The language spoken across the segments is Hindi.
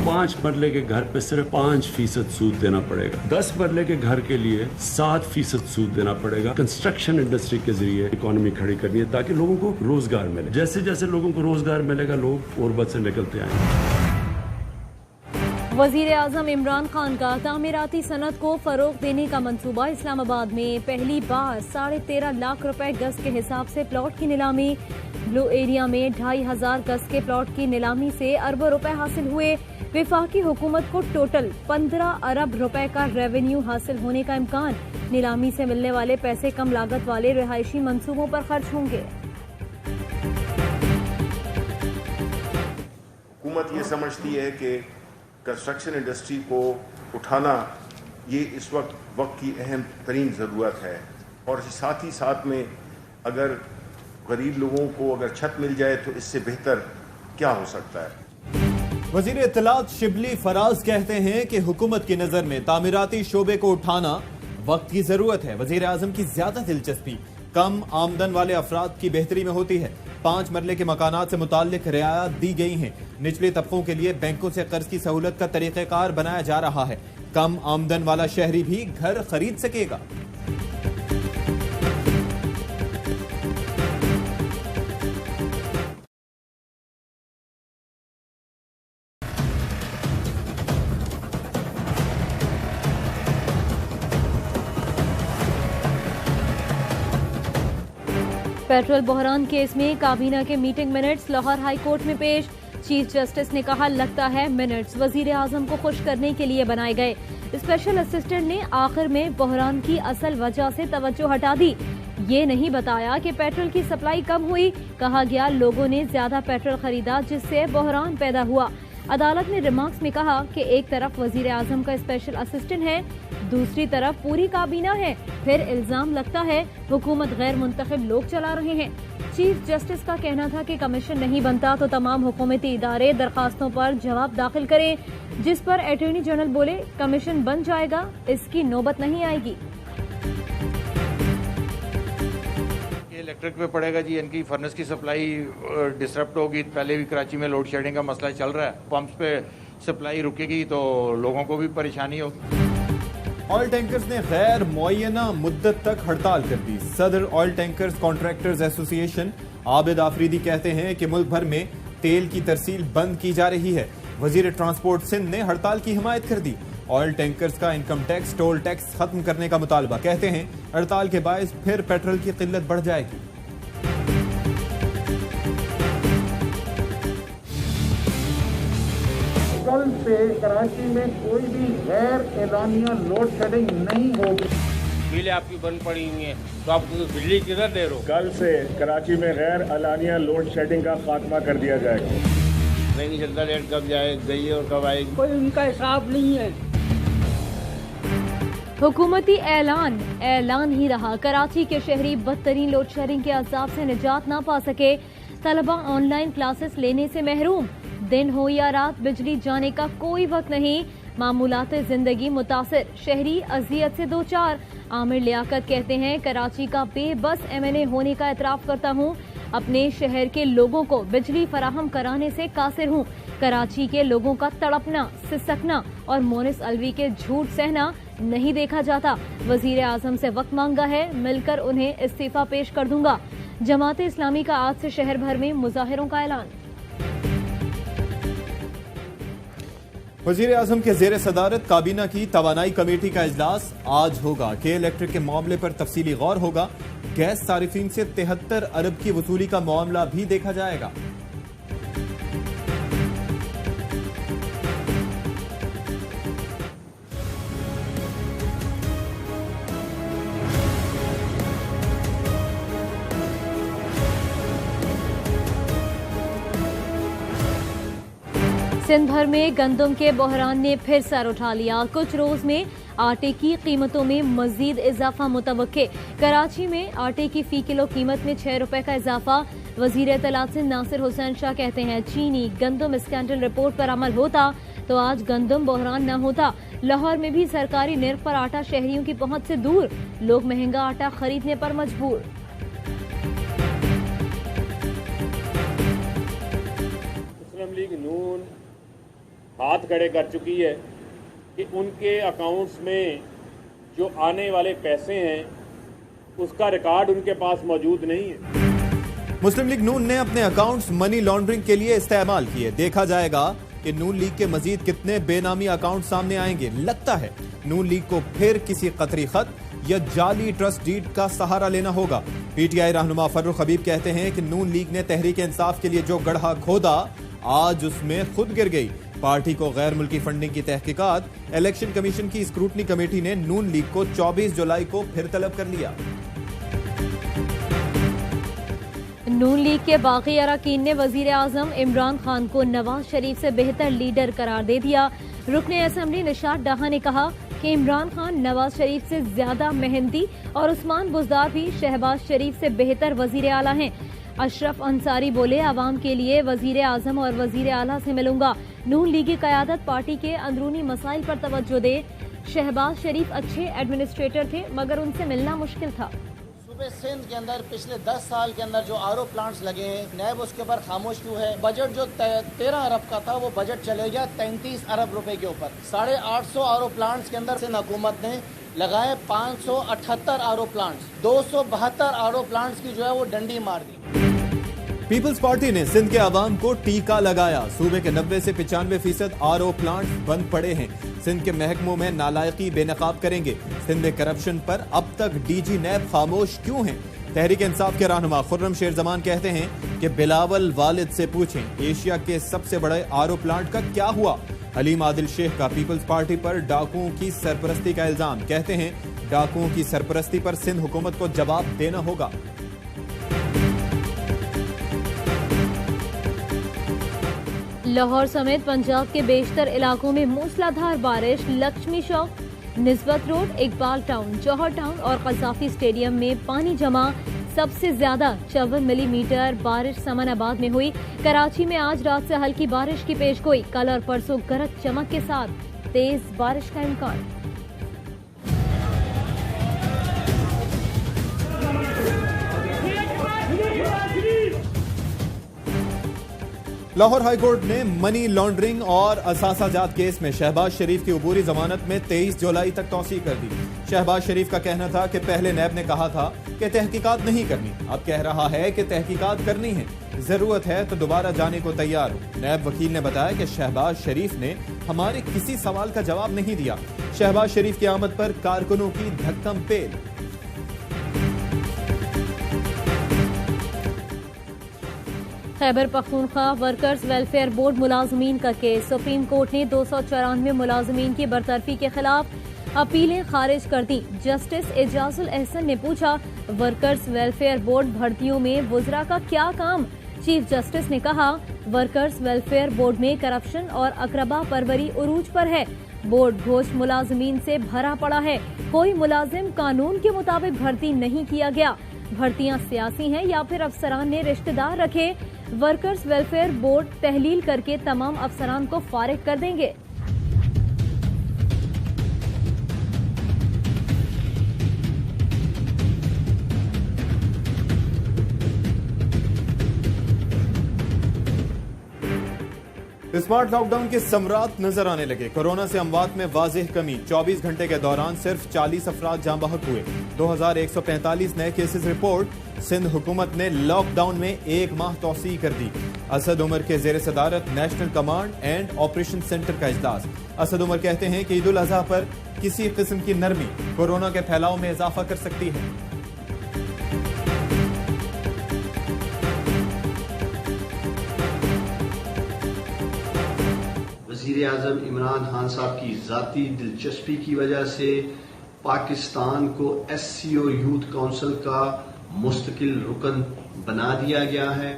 5 मरले के घर पे सिर्फ 5% सूद देना पड़ेगा, 10 मरले के घर के लिए 7% सूद देना पड़ेगा। कंस्ट्रक्शन इंडस्ट्री के जरिए इकोनॉमी खड़ी करनी है ताकि लोगों को रोजगार मिले। जैसे जैसे लोगों को रोजगार मिलेगा लोग गुर्बत से निकलते आएंगे। वजीर आजम इमरान खान का तामीराती सनत को फरोग देने का मंसूबा। इस्लामाबाद में पहली बार 13.5 लाख रुपए गज के हिसाब से प्लॉट की नीलामी। ब्लू एरिया में 2,500 गज के प्लॉट की नीलामी से अरबों रुपए हासिल हुए। विफाकी हुकूमत को टोटल 15 अरब रुपए का रेवेन्यू हासिल होने का इम्कान। नीलामी से मिलने वाले पैसे कम लागत वाले रिहायशी मंसूबों पर खर्च होंगे। हुकूमत ये समझती है कि कंस्ट्रक्शन इंडस्ट्री को उठाना ये इस वक्त की अहम तरीन ज़रूरत है, और साथ ही साथ में अगर गरीब लोगों को अगर छत मिल जाए तो इससे बेहतर क्या हो सकता है। वजीर इत्तलात शिबली फराज कहते हैं कि हुकूमत की नजर में तामीराती शोबे को उठाना वक्त की जरूरत है। वजीर आजम की ज्यादा दिलचस्पी कम आमदन वाले अफराद की बेहतरी में होती है। 5 मरले के मकानात से मुताल्लिक रियायत दी गई हैं। निचले तबकों के लिए बैंकों से कर्ज की सहूलत का तरीक़ेकार बनाया जा रहा है। कम आमदन वाला शहरी भी घर खरीद सकेगा। पेट्रोल बहरान केस में काबीना के meeting minutes Lahore high court में पेश। चीफ जस्टिस ने कहा, लगता है मिनट्स वजीर आजम को खुश करने के लिए बनाए गए। स्पेशल असिस्टेंट ने आखिर में बहरान की असल वजह से तवज्जो हटा दी। ये नहीं बताया कि पेट्रोल की सप्लाई कम हुई। कहा गया लोगों ने ज्यादा पेट्रोल खरीदा जिससे बहरान पैदा हुआ। अदालत ने रिमार्क्स में कहा कि एक तरफ वजीर आजम का स्पेशल असिस्टेंट है, दूसरी तरफ पूरी काबीना है। फिर इल्जाम लगता है हुकूमत गैर मुंतखब लोग चला रहे हैं। चीफ जस्टिस का कहना था कि कमीशन नहीं बनता तो तमाम हुकूमती इदारे दरखास्तों पर जवाब दाखिल करें, जिस पर अटॉर्नी जनरल बोले कमीशन बन जाएगा, इसकी नौबत नहीं आएगी। इलेक्ट्रिक पे पड़ेगा जी, इनकी फर्नेस की सप्लाई डिसरप्ट होगी। पहले भी कराची में लोड शेडिंग का मसला चल रहा है, पंप्स पे सप्लाई रुकेगी तो लोगों को भी परेशानी होगी। ऑयल टैंकर्स ने गैर मुअय्यना मुद्दत तक हड़ताल कर दी। सदर oil tankers contractors association Abid Afridi कहते हैं कि मुल्क भर में तेल की तरसील बंद की जा रही है। वजीर ट्रांसपोर्ट सिंध ने हड़ताल की हिमायत कर दी। ऑयल टैंकर्स का इनकम टैक्स, टोल टैक्स खत्म करने का मुतालबा। कहते हैं हड़ताल के बायस फिर पेट्रोल की किल्लत बढ़ जाएगी। कल से कराची में कोई भी गैर एलानिया लोड शेडिंग नहीं होगी। बिजली आपकी बंद पड़ी हुई है तो आप बिजली किधर दे रहे हो? कल से कराची में गैर एलानिया लोड शेडिंग का खात्मा कर दिया जाएगा। नहीं जनता रेट कब जाए गई है और कब आएगी, कोई उनका हिसाब नहीं है। हुकूमती ऐलान ही रहा। कराची के शहरी बदतरीन लोड शेडिंग के अजाब से निजात ना पा सके। तलबा ऑनलाइन क्लासेस लेने से महरूम। दिन हो या रात बिजली जाने का कोई वक्त नहीं। मामूलात जिंदगी मुतासिर, शहरी अजियत से दो चार। आमिर लियाकत कहते हैं कराची का बेबस MNA होने का एतराफ करता हूँ। अपने शहर के लोगों को बिजली फराहम कराने से कासिर हूँ। कराची के लोगों का तड़पना, सिसकना और मोनिस अलवी के झूठ सहना नहीं देखा जाता। वजीर आजम से वक्त मांगा है, मिलकर उन्हें इस्तीफा पेश कर दूंगा। जमात इस्लामी का आज से शहर भर में मुजाहिरों का ऐलान। वजीर आजम के जेर सदारत काबीना की तवानाई कमेटी का इजलास आज होगा। के इलेक्ट्रिक के मामले पर तफसीली गौर होगा। गैस सारिफीन से 73 अरब की वसूली का मामला भी देखा जाएगा। सिंध भर में गंदम के बहरान ने फिर सर उठा लिया। कुछ रोज में आटे की कीमतों में मजीद इजाफा मुतवक्के। कराची में आटे की फी किलो कीमत में 6 रुपए का इजाफा। वजीर इत्तलात सिंध नासिर हुसैन शाह कहते हैं चीनी गंदम स्कैंडल रिपोर्ट पर अमल होता तो आज गंदम बहरान न होता। लाहौर में भी सरकारी निर्ख पर आटा शहरियों की पहुंच से दूर, लोग महंगा आटा खरीदने पर मजबूर। मुस्लिम लीग नून हाथ खड़े कर चुकी है कि उनके अकाउंट्स में जो आने वाले पैसे हैं उसका रिकॉर्ड उनके पास मौजूद नहीं है। मुस्लिम लीग नून ने अपने अकाउंट्स मनी लॉन्ड्रिंग के लिए इस्तेमाल किए। देखा जाएगा कि नून लीग के मजीद कितने बेनामी अकाउंट सामने आएंगे। लगता है नून लीग को फिर किसी कतरी खत या जाली ट्रस्ट डीड का सहारा लेना होगा। पीटीआई रहनुमा फर्रुख हबीब कहते हैं कि नून लीग ने तहरीक इंसाफ के लिए जो गड्ढा खोदा आज उसमें खुद गिर गई। पार्टी को गैर मुल्की फंडिंग की तहकीकात, इलेक्शन कमीशन की स्क्रूटनी कमेटी ने नून लीग को 24 जुलाई को फिर तलब कर लिया। नून लीग के बाकी अरकान ने वजीर आजम इमरान खान को नवाज शरीफ से बेहतर लीडर करार दे दिया। रुकने असेंबली निशात डाहा ने कहा कि इमरान खान नवाज शरीफ से ज्यादा मेहनती और उस्मान बुज़दार भी शहबाज शरीफ से बेहतर वजीर आला हैं। अशरफ अंसारी बोले, अवाम के लिए वजीर आजम और वजीर आला से मिलूंगा। नून लीग की क़यादत पार्टी के अंदरूनी मसाइल पर तवज्जो दे। शहबाज शरीफ अच्छे एडमिनिस्ट्रेटर थे मगर उनसे मिलना मुश्किल था। सिंध के अंदर पिछले 10 साल के अंदर जो आरओ प्लांट्स लगे हैं, नैब उसके ऊपर खामोश क्यों है? बजट जो 13 अरब का था वो बजट चले गया 33 अरब रुपए के ऊपर। 850 आरओ प्लांट्स के अंदर सिंध हुकूमत ने लगाए 578 आरओ प्लांट्स, 272 आरओ प्लांट्स की जो है वो डंडी मार दी। पीपल्स पार्टी ने सिंध के अवाम को टीका लगाया। सूबे के 90 से 95% आरओ प्लांट्स बंद पड़े हैं। सिंध के महकमों में नालायकी बेनकाब करेंगे। सिंध में करप्शन पर अब तक डीजी नैब खामोश क्यों हैं? तहरीक इंसाफ के रहनुमा खुर्रम शेर जमान कहते हैं कि बिलावल वालिद से पूछें एशिया के सबसे बड़े आरओ प्लांट का क्या हुआ। हलीम आदिल शेख का पीपल्स पार्टी पर डाकुओं की सरपरस्ती का इल्जाम। कहते हैं डाकुओं की सरपरस्ती पर सिंध हुकूमत को जवाब देना होगा। लाहौर समेत पंजाब के बेशतर इलाकों में मूसलाधार बारिश। लक्ष्मी चौक, निस्बत रोड, इकबाल टाउन, जौहर टाउन और कज़ाफी स्टेडियम में पानी जमा। सबसे ज्यादा 54 मिलीमीटर बारिश समनाबाद में हुई। कराची में आज रात से हल्की बारिश की पेशगोई। कल और परसों गरज चमक के साथ तेज बारिश का इम्कान। लाहौर हाईकोर्ट ने मनी लॉन्ड्रिंग और असासाजात केस में शहबाज शरीफ की अबूरी जमानत में 23 जुलाई तक तौसीह कर दी। शहबाज शरीफ का कहना था कि पहले नैब ने कहा था कि तहकीकात नहीं करनी, अब कह रहा है कि तहकीकात करनी है, जरूरत है तो दोबारा जाने को तैयार हूं। नैब वकील ने बताया कि शहबाज शरीफ ने हमारे किसी सवाल का जवाब नहीं दिया। शहबाज शरीफ की आमद पर कारकुनों की धक्कम पेल। Khyber Pakhtunkhwa workers welfare board मुलाजमीन का केस। सुप्रीम कोर्ट ने 294 मुलाजमीन की बरतरफी के खिलाफ अपीलें खारिज कर दी। जस्टिस एजाजुल एहसन ने पूछा, वर्कर्स वेलफेयर बोर्ड भर्तियों में वुज़रा का क्या काम? चीफ जस्टिस ने कहा, वर्कर्स वेलफेयर बोर्ड में करप्शन और अकरबा परवरी उरूज पर है। बोर्ड घोष मुलाजमीन से भरा पड़ा है। कोई मुलाजिम कानून के मुताबिक भर्ती नहीं किया गया। भर्तियां सियासी हैं या फिर अफसरान ने रिश्तेदार रखे। वर्कर्स वेलफेयर बोर्ड तहलील करके तमाम अफसरान को फारिग कर देंगे। स्मार्ट लॉकडाउन के समरात नजर आने लगे। कोरोना से अमवात में वाज़ेह कमी। 24 घंटे के दौरान सिर्फ 40 अफराद जाँ बहक हुए। 2145 नए केसेस रिपोर्ट। सिंध हुकूमत ने लॉकडाउन में 1 माह तौसीह कर दी। असद उमर के जेर सदारत national command and operation centre का इजलास। असद उमर कहते हैं कि ईद उल अजहा पर किसी किस्म की नरमी कोरोना के फैलाव में इजाफा कर सकती है। वज़ीर आज़म इमरान खान साहब की ज़ाती दिलचस्पी की वजह से पाकिस्तान को SCO यूथ काउंसिल का मुस्तकिल रुकन बना दिया गया है।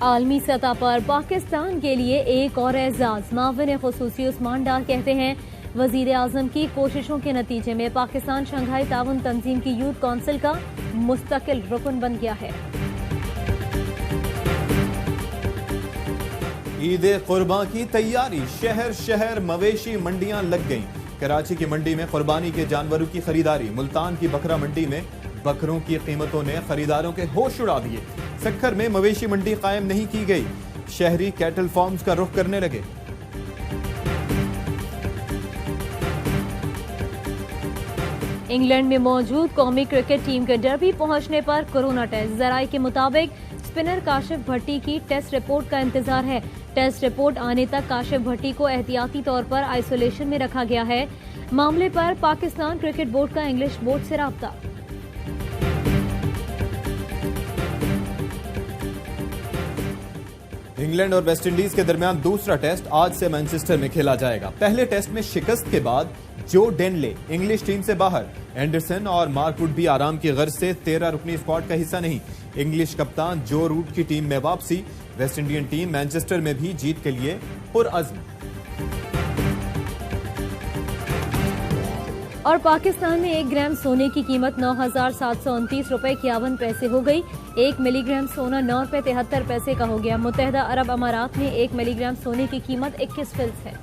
आलमी सतह पर पाकिस्तान के लिए एक और एजाज। माविन खुसूसी उस्मान डार कहते हैं, वज़ीर आज़म की कोशिशों के नतीजे में पाकिस्तान शंघाई ताउन तंजीम की यूथ काउंसिल का मुस्तकिल रुकन बन गया है। ईद कुर्बान की तैयारी। शहर शहर मवेशी मंडियां लग गईं। कराची की मंडी में कुर्बानी के जानवरों की खरीदारी। मुल्तान की बकरा मंडी में बकरों की कीमतों ने खरीदारों के होश उड़ा दिए। सक्खर में मवेशी मंडी कायम नहीं की गई। शहरी कैटल फार्म्स का रुख करने लगे। इंग्लैंड में मौजूद कौमी क्रिकेट टीम के डरबी पहुंचने पर कोरोना टेस्ट। जराये के मुताबिक स्पिनर काशिफ भट्टी की टेस्ट रिपोर्ट का इंतजार है। टेस्ट रिपोर्ट आने तक काशिफ भट्टी को एहतियाती तौर पर आइसोलेशन में रखा गया है। मामले पर पाकिस्तान क्रिकेट बोर्ड का इंग्लिश बोर्ड से राब्ता। इंग्लैंड और वेस्टइंडीज के दरमियान दूसरा टेस्ट आज से मैनचेस्टर में खेला जाएगा। पहले टेस्ट में शिकस्त के बाद जो डेनले इंग्लिश टीम से बाहर, एंडरसन और मार्क वुड भी आराम की गर्ज से 13 रुकनी स्क्वाड का हिस्सा नहीं। इंग्लिश कप्तान जो रूट की टीम में वापसी। वेस्ट इंडियन टीम मैनचेस्टर में भी जीत के लिए पुरअज़्म। और पाकिस्तान में 1 ग्राम सोने की कीमत 9,729 रुपए 51 पैसे हो गई। 1 मिलीग्राम सोना 9 रुपए 73 पैसे का हो गया। मुत्तहिदा अरब अमारात में 1 मिलीग्राम सोने की कीमत 21 फिल्स है।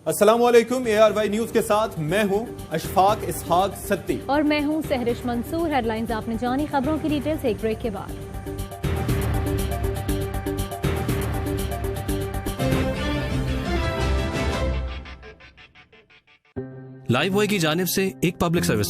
अस्सलामुअलैकुम। ARY न्यूज के साथ मैं हूं अशफाक इसहाक सत्ती और मैं हूं सहरिश मंसूर। हेडलाइंस आपने जानी, खबरों की डिटेल्स एक ब्रेक के बाद। लाइव बॉय की जानिब से एक पब्लिक सर्विस